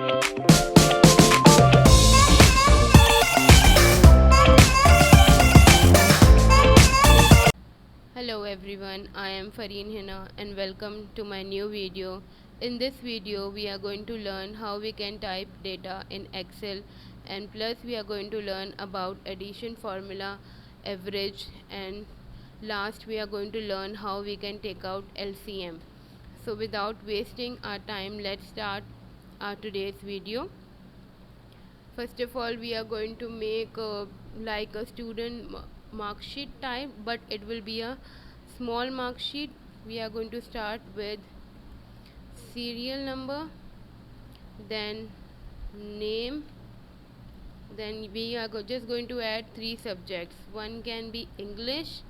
Hello everyone, I am Fareen Hina and welcome to my new video. In this video we are going to learn how we can type data in Excel, and plus we are going to learn about addition formula, average, and last we are going to learn how we can take out LCM. So without wasting our time, let's start our today's video. First of all, we are going to make like a student mark sheet type, but it will be a small mark sheet. We are going to start with serial number, then name, then we are just going to add three subjects. One can be English,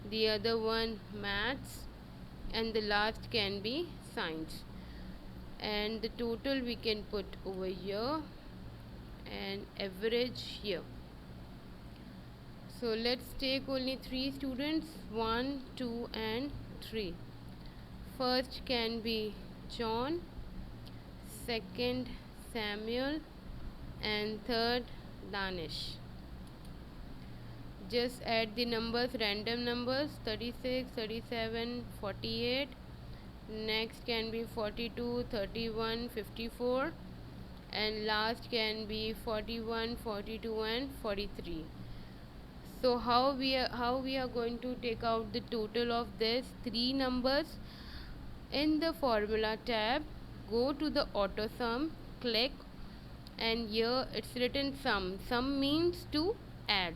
the other one maths, and the last can be science. And the total we can put over here and average here. So let's take only three students, 1, 2 and 3. First can be John, second Samuel, and third Danish. Just add the numbers, random numbers, 36, 37, 48. Next can be 42, 31, 54, and last can be 41, 42 and 43. So how we are going to take out the total of these three numbers? In the formula tab, go to the auto sum, click, and here it's written sum means to add.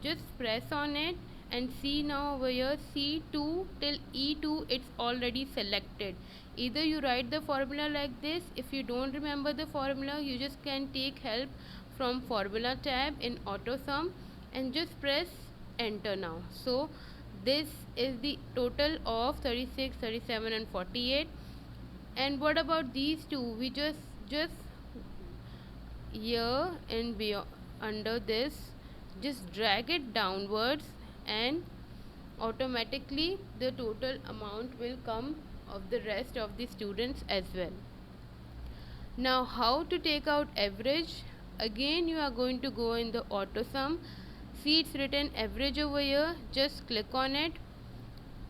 Just press on it and see now over here, C2 till E2 it's already selected. Either you write the formula like this. If you don't remember the formula, you just can take help from formula tab in auto sum and just press enter now. So this is the total of 36, 37 and 48. And what about these two? We just here and beyond, under this, just drag it downwards and automatically the total amount will come of the rest of the students as well. Now how to take out average? Again you are going to go in the auto sum. See it's written average over here, just click on it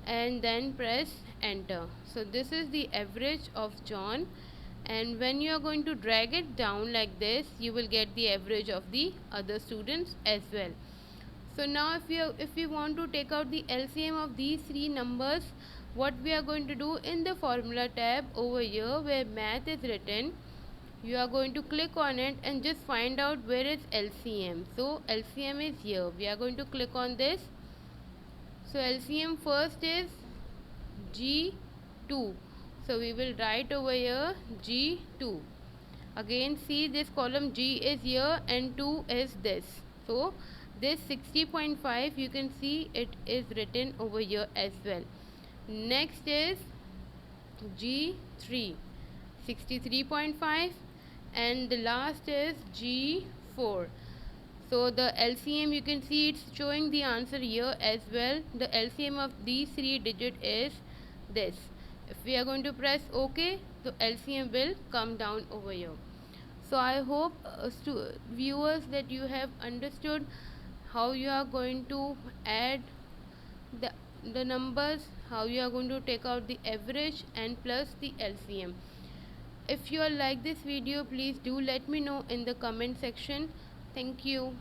and then press enter. So this is the average of John, and when you are going to drag it down like this, you will get the average of the other students as well. So now if we want to take out the LCM of these three numbers, what we are going to do, in the formula tab over here where math is written, you are going to click on it and just find out where is LCM. So LCM is here. We are going to click on this. So LCM first is G2. So we will write over here G2. Again see this column G is here and 2 is this. So this 60.5 you can see it is written over here as well. Next is G3, 63.5, and the last is G4. So the LCM you can see it's showing the answer here as well. The LCM of these three digits is this. If we are going to press OK, the LCM will come down over here. So I hope viewers that you have understood how you are going to add the numbers, how you are going to take out the average and plus the LCM. If you like this video, please do let me know in the comment section. Thank you.